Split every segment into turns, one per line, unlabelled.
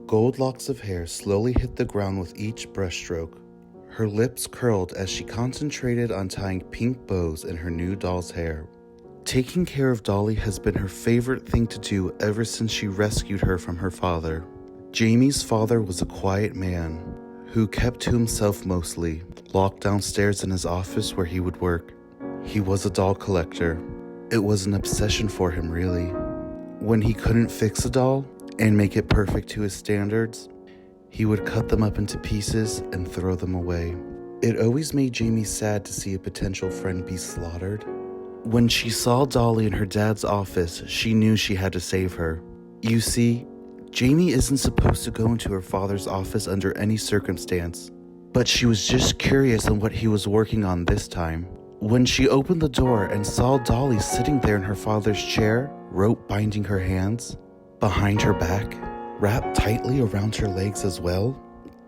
Gold locks of hair slowly hit the ground with each brushstroke. Her lips curled as she concentrated on tying pink bows in her new doll's hair. Taking care of Dolly has been her favorite thing to do ever since she rescued her from her father. Jamie's father was a quiet man who kept to himself mostly, locked downstairs in his office where he would work. He was a doll collector. It was an obsession for him, really. When he couldn't fix a doll and make it perfect to his standards, he would cut them up into pieces and throw them away. It always made Jamie sad to see a potential friend be slaughtered. When she saw Dolly in her dad's office, she knew she had to save her. You see, Jamie isn't supposed to go into her father's office under any circumstance, but she was just curious on what he was working on this time. When she opened the door and saw Dolly sitting there in her father's chair, rope binding her hands, behind her back, wrapped tightly around her legs as well,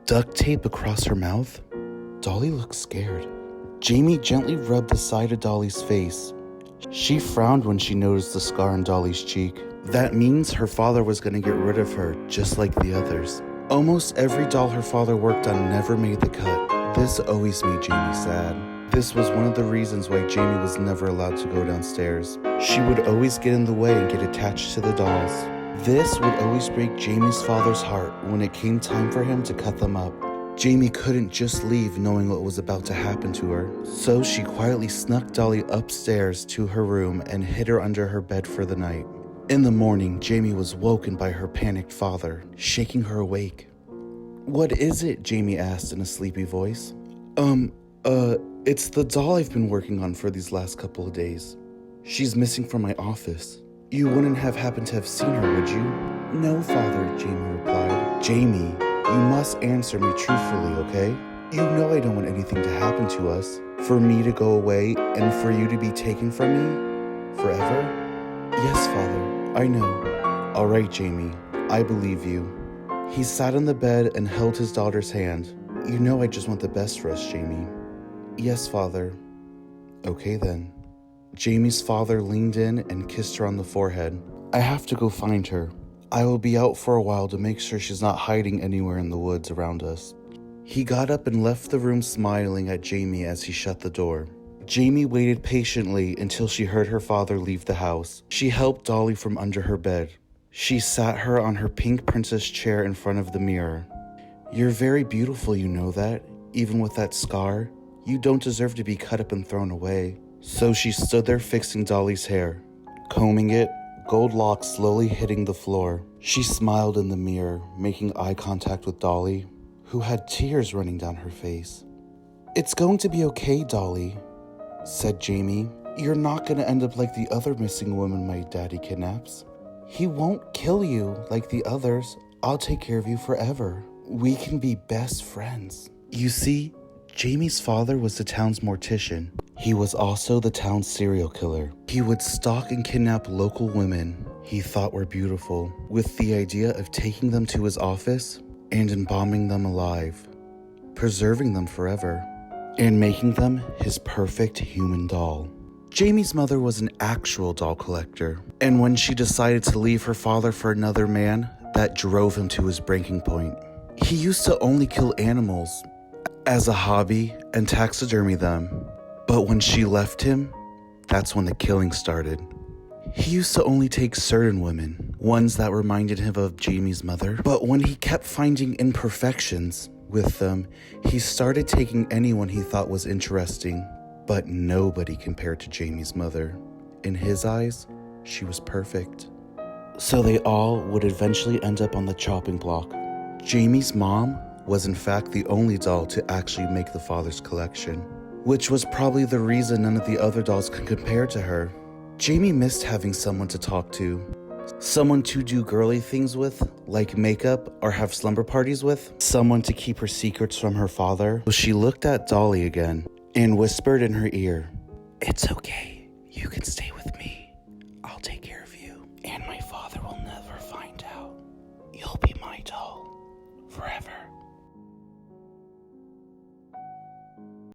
duct tape across her mouth, Dolly looked scared. Jamie gently rubbed the side of Dolly's face. She frowned when she noticed the scar on Dolly's cheek. That means her father was going to get rid of her, just like the others. Almost every doll her father worked on never made the cut. This always made Jamie sad. This was one of the reasons why Jamie was never allowed to go downstairs. She would always get in the way and get attached to the dolls. This would always break Jamie's father's heart when it came time for him to cut them up. Jamie couldn't just leave knowing what was about to happen to her, so she quietly snuck Dolly upstairs to her room and hid her under her bed for the night. In the morning, Jamie was woken by her panicked father, shaking her awake. "What is it?" Jamie asked in a sleepy voice. It's the doll I've been working on for these last couple of days. She's missing from my office. You wouldn't have happened to have seen her, would you?" "No, father," Jamie replied. "Jamie, you must answer me truthfully, okay? You know I don't want anything to happen to us. For me to go away and for you to be taken from me? Forever?" "Yes, father, I know." "All right, Jamie, I believe you." He sat on the bed and held his daughter's hand. "You know I just want the best for us, Jamie." "Yes, father." "Okay then." Jamie's father leaned in and kissed her on the forehead. "I have to go find her. I will be out for a while to make sure she's not hiding anywhere in the woods around us." He got up and left the room smiling at Jamie as he shut the door. Jamie waited patiently until she heard her father leave the house. She helped Dolly from under her bed. She sat her on her pink princess chair in front of the mirror. "You're very beautiful, you know that, even with that scar. You don't deserve to be cut up and thrown away." So she stood there fixing Dolly's hair, combing it, gold locks slowly hitting the floor. She smiled in the mirror, making eye contact with Dolly, who had tears running down her face. "It's going to be okay, Dolly," said Jamie. "You're not going to end up like the other missing woman my daddy kidnaps. He won't kill you like the others. I'll take care of you forever. We can be best friends." You see, Jamie's father was the town's mortician. He was also the town's serial killer. He would stalk and kidnap local women he thought were beautiful, with the idea of taking them to his office and embalming them alive, preserving them forever, and making them his perfect human doll. Jamie's mother was an actual doll collector, and when she decided to leave her father for another man, that drove him to his breaking point. He used to only kill animals as a hobby and taxidermy them. But when she left him, that's when the killing started. He used to only take certain women, ones that reminded him of Jamie's mother. But when he kept finding imperfections with them, he started taking anyone he thought was interesting. But nobody compared to Jamie's mother. In his eyes, she was perfect. So they all would eventually end up on the chopping block. Jamie's mom was in fact the only doll to actually make the father's collection, which was probably the reason none of the other dolls could compare to her. Jamie missed having someone to talk to, someone to do girly things with, like makeup or have slumber parties with, someone to keep her secrets from her father. So she looked at Dolly again and whispered in her ear, "It's okay, you can stay with me. I'll take care of you, and my father will never find out. You'll be my doll forever."